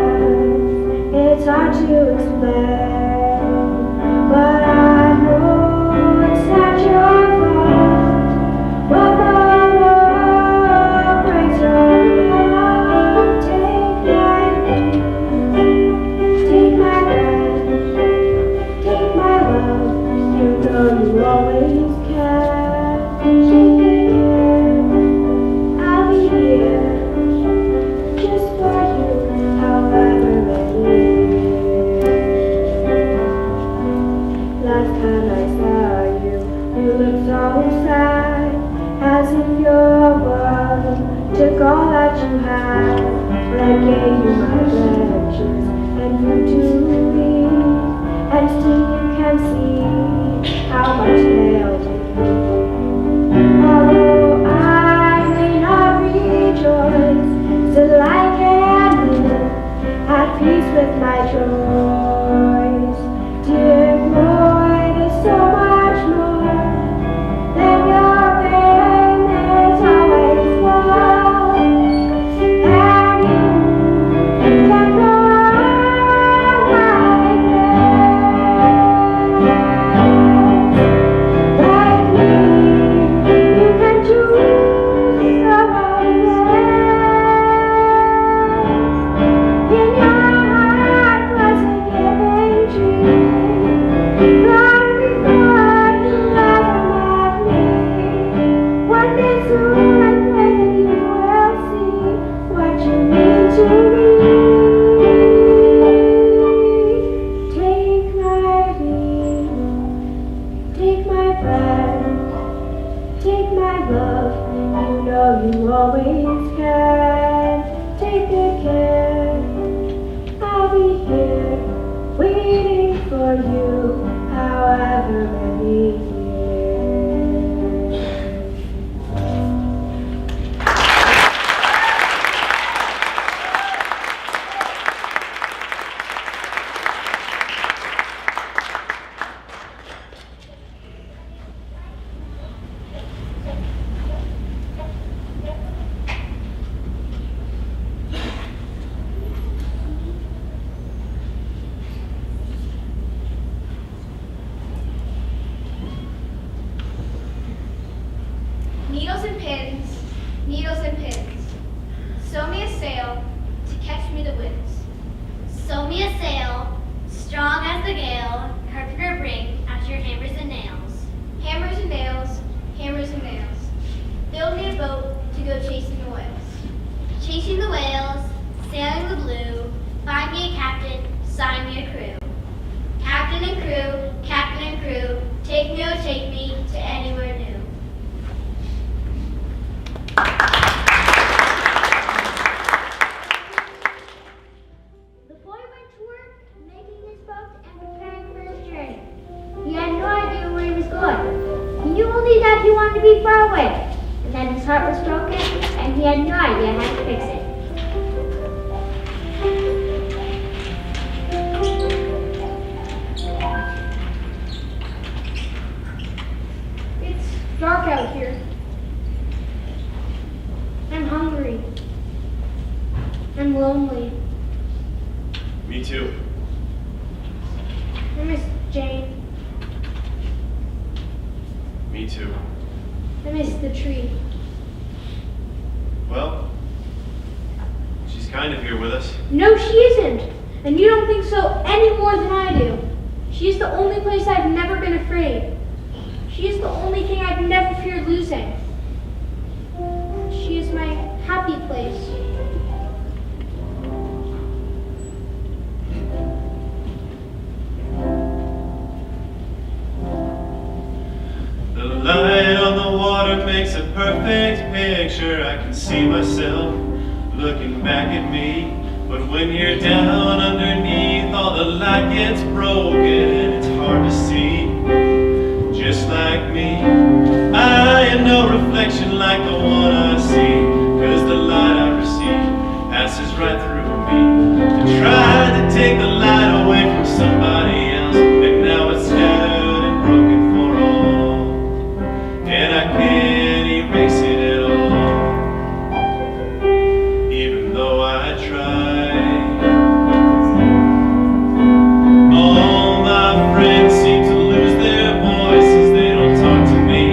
hurts. It's hard to explain, but I know it's not your fault. But the world breaks your heart. Take my leave, take my breath, take my love. You know you always can. Take good care, I'll be here, just for you, however many years. Last time I saw you, you looked so sad, as if your world took all that you had. But I gave you my lectures, and you to me, and still you can see how much they owe me. Although I may not rejoice, still I can live at peace with my joys. Dear boy, there's so much more than your pain. There's always more, and you can go on like this. Like me, you can choose someone else. In your heart was a giving tree. Long before you ever met me. One day soon I pray that you will see what you mean to me. Take my leave, take my breath, take my love. You know you always can. Take good care, I'll be here, waiting for you, however many years. needles and pins. Sew me a sail to catch me the winds. Sew me a sail, strong as the gale, carpenter bring out your hammers and nails. Hammers and nails, hammers and nails. Build me a boat to go chasing the whales. Chasing the whales, sailing the blue, find me a captain, sign me a crew. Captain and crew, take me, oh take me to anywhere new. The boy went to work making his boat and preparing for his journey. He had no idea where he was going. He knew only that he wanted to be far away, and that his heart was broken, and he had no idea how to fix it. It's dark out here. I'm hungry. I'm lonely. Me too. I miss Jane. Me too. I miss the tree. Well, she's kind of here with us. No, she isn't. And you don't think so any more than I do. She is the only place I've never been afraid. She is the only thing I've never feared losing. She is my happy place. The light on the water makes a perfect picture. I can see myself looking back at me. But when you're down underneath, all the light gets broken and it's hard to see. Just like me, I am no reflection like the one I see. 'Cause the light I receive passes right through me. I tried to take the light away from somebody else, and now it's shattered and broken for all. And I can't erase it at all, even though I try. All my friends seem to lose their voices, they don't talk to me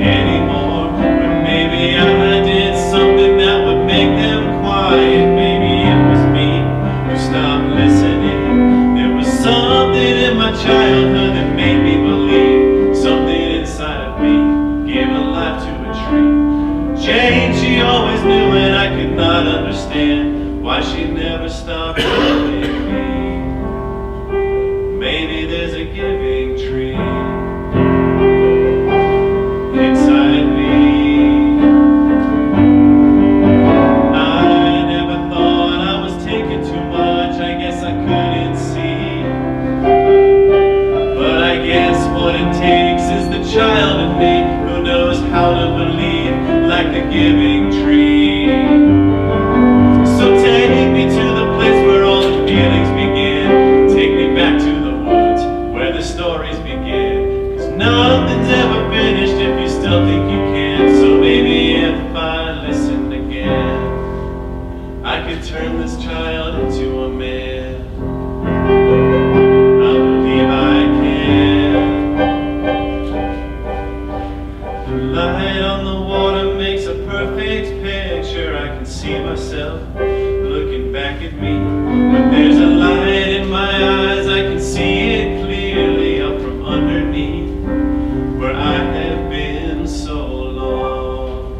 anymore. But maybe I did something that would make them quiet. Maybe it was me who stopped listening. There was something in my childhood that made me believe. Something inside of me gave a life to a tree. Jane, she always knew, and I could not understand why she never stopped loving me. Maybe there's a giving tree inside me. I never thought I was taking too much. I guess I couldn't see. But I guess what it takes is the child in me who knows how to believe like the giving tree. So take me to the place where all the feelings begin. Take me back to the woods where the stories begin. 'Cause nothing's ever finished if you still think you can. So maybe if I listened again, I could turn this child into a man. I believe I can. The light on the water makes a perfect picture. I can see myself looking back at me. But there's a light in my eyes, I can see it clearly up from underneath where I have been so long.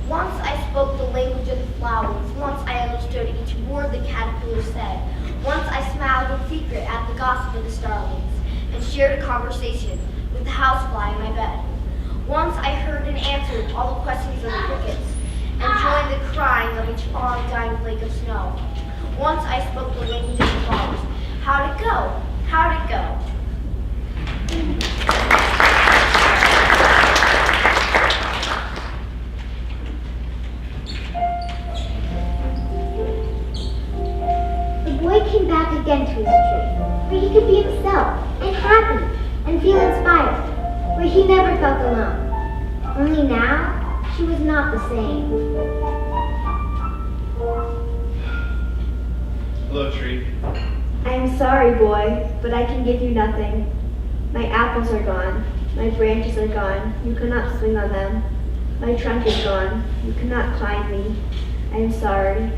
Once I spoke the language of the flowers. Once I understood each word the caterpillar said. Once I smiled in secret at the gossip of the starlings and shared a conversation with the housefly in my bed. Once I heard and answered all the questions of the crickets and joined the crying of each falling dying flake of snow. Once I spoke the language of the flowers. How'd it go? How'd it go? The boy came back again to his tree, where he could be himself, and happy, and feel inspired, where he never felt alone. Only now, She was not the same. Hello, tree. I am sorry, boy, but I can give you nothing. My apples are gone. My branches are gone. You cannot swing on them. My trunk is gone. You cannot climb me. I am sorry.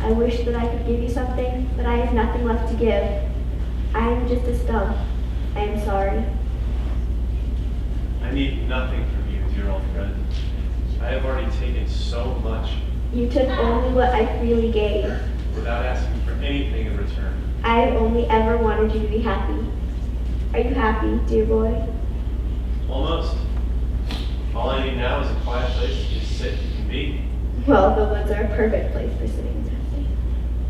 I wish that I could give you something, but I have nothing left to give. I am just a stump. I am sorry. I need nothing from you, dear old friend. I have already taken so much You took only what I freely gave. without asking for anything in return. I have only ever wanted you to be happy. Are you happy, dear boy? Almost. All I need now is a quiet place to just sit and be. Well, the woods are a perfect place for sitting and resting.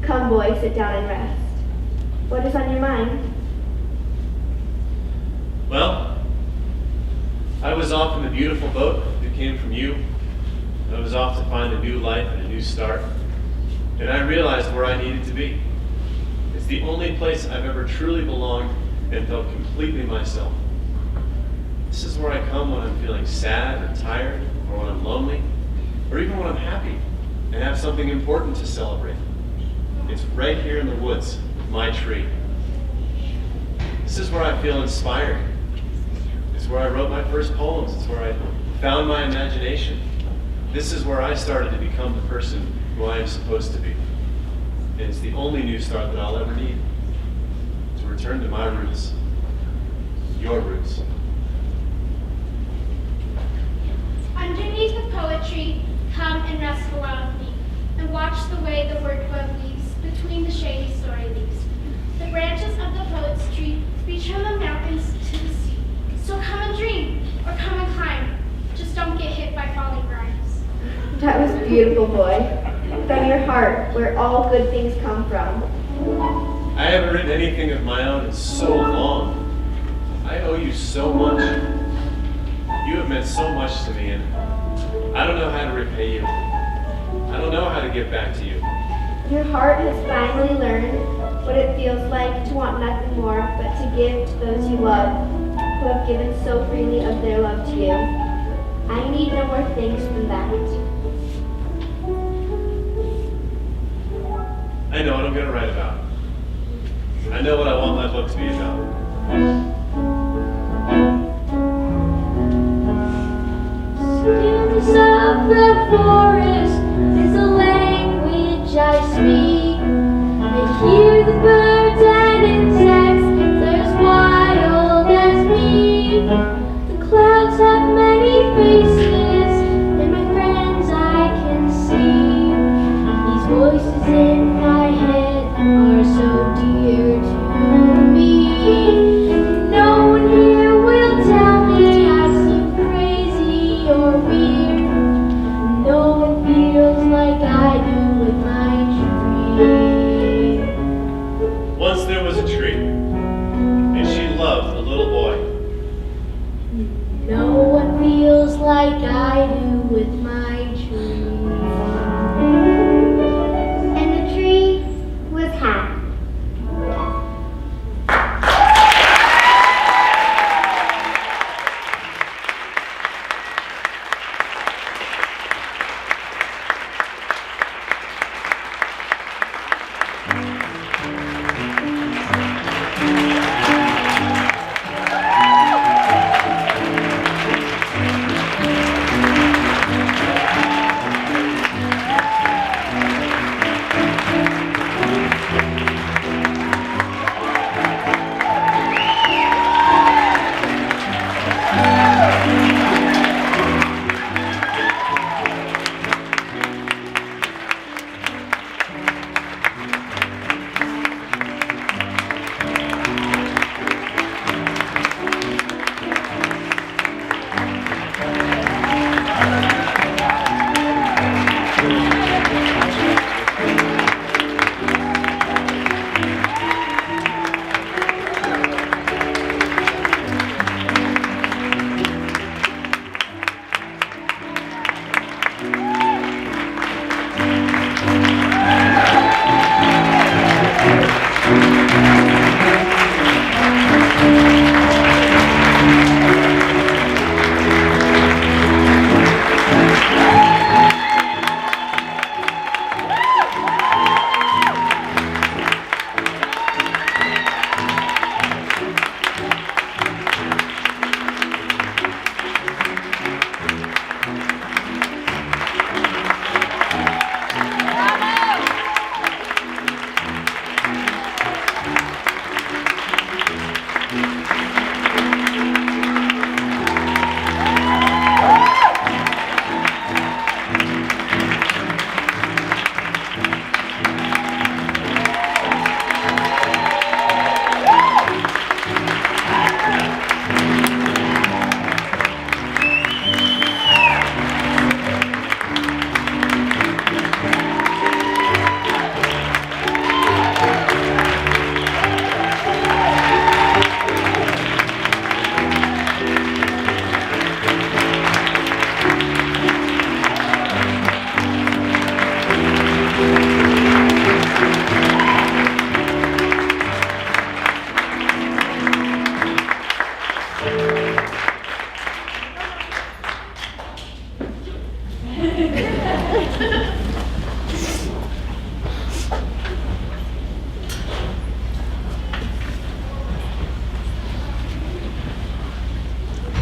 Come, boy, sit down and rest. What is on your mind? Well, I was off in the beautiful boat that came from you. I was off to find a new life and a new start. And I realized where I needed to be. It's the only place I've ever truly belonged and felt completely myself. This is where I come when I'm feeling sad or tired, or when I'm lonely, or even when I'm happy and have something important to celebrate. It's right here in the woods with my tree. This is where I feel inspired. It's where I wrote my first poems. It's where I found my imagination. This is where I started to become the person who I am supposed to be. And it's the only new start that I'll ever need. To return to my roots. Your roots. Underneath the poetry, come and rest a while with me, and watch the way the word club leaves between the shady story leaves. The branches of the poet's tree reach from the mountains to the sea. So come and dream, or come and climb. Just don't get hit by falling rhymes. That was beautiful, boy. From your heart, where all good things come from. I haven't written anything of my own in so long. I owe you so much. You have meant so much to me, and I don't know how to repay you. I don't know how to give back to you. Your heart has finally learned what it feels like to want nothing more but to give to those you love, who have given so freely of their love to you. I need no more things than that. I know what I'm going to write about. I know what I want my book to be about. Stillness of the forest is a language I speak. I hear the birds and insects, they're as wild as me. The clouds have many faces, and my friends I can see. These voices in my head are so dear to me. No one here will tell me I seem crazy or weird. No one feels like I do with my tree. Once there was a tree, and she loved a little boy. No one feels like I do with my tree. And the tree was happy.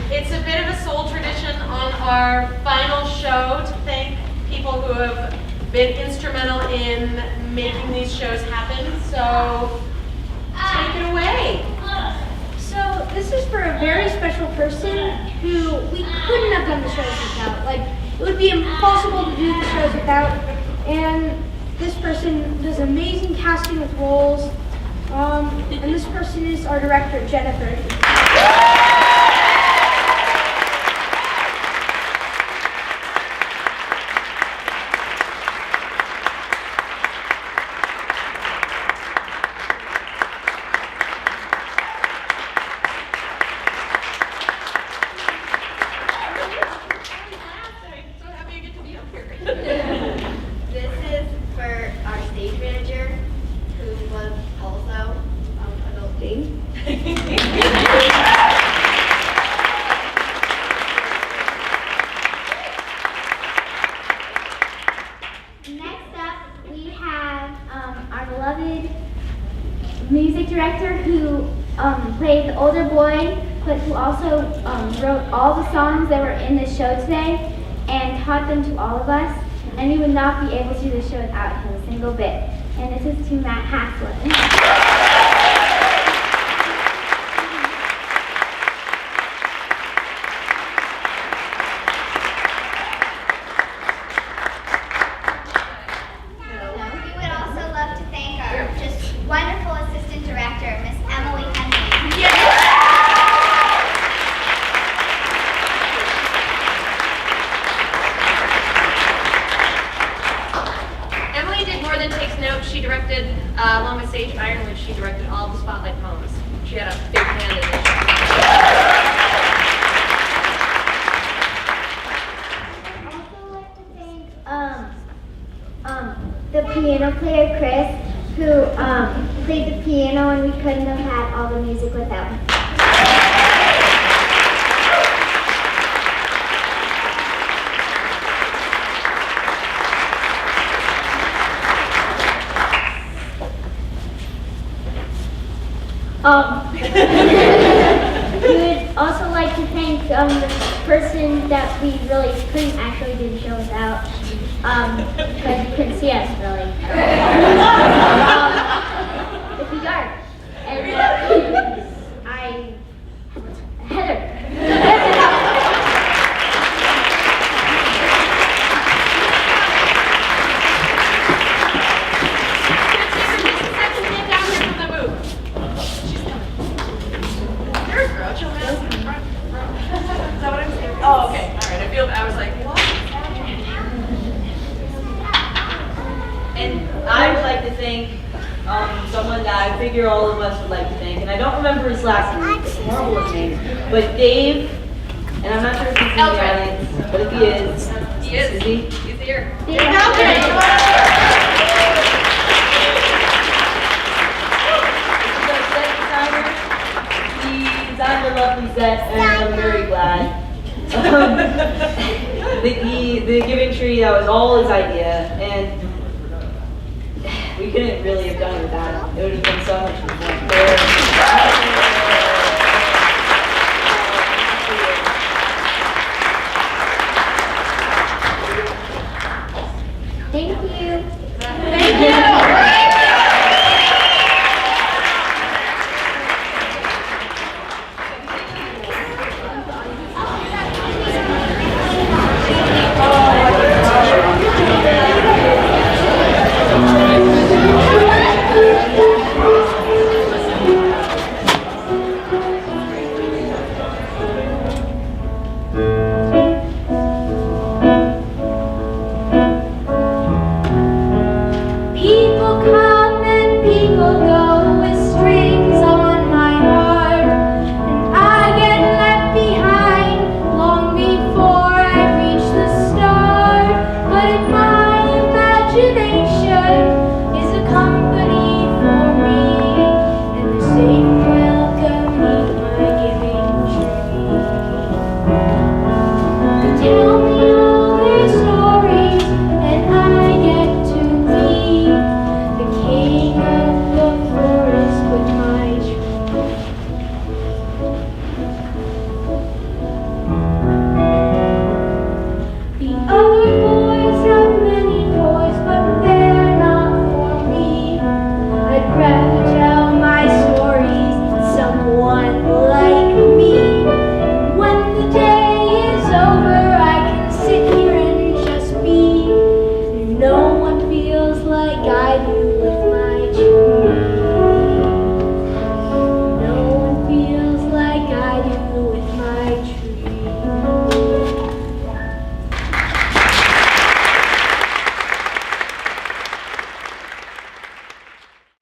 It's a bit of a SoL tradition on our final show to thank people who have been instrumental in making these shows happen. So take it away. So this is for a very special person who we couldn't have done the shows without. Like, it would be impossible to do the shows without. And this person does amazing casting with roles. And this person is our director, Jennifer. So happy you get to be up here. This is for our stage manager, who was also adult Jane. Next up, we have our beloved music director who played the older boy, but who also wrote all the songs that were in the show today and taught them to all of us. And we would not be able to do the show without him a single bit. And this is to Matt Haslett. We would also love to thank our just wonderful assistant director, Miss Emily Henry. Emily did more than takes notes. She directed, along with Sage Ironwood, she directed all of the spotlight poems. She had a big hand in this. I'd also like to thank the piano player Chris, who played the piano, and we couldn't have had all the music without him. We would also like to thank the person that we really couldn't actually do the show without, because you couldn't see us really. The yard. And Heather. Oh, okay. All right. I was like, what? And I would like to thank someone that I figure all of us would like to thank, and I don't remember his last name, it's horrible with names, but Dave, and I'm not sure if he's in the audience, but if he is, He is. is he? He's here. Dave Malkin! He's our set designer. He designed a lovely set, and I'm very glad. The giving tree, that was all his idea, and we couldn't really have done it without him. It would have been so much more.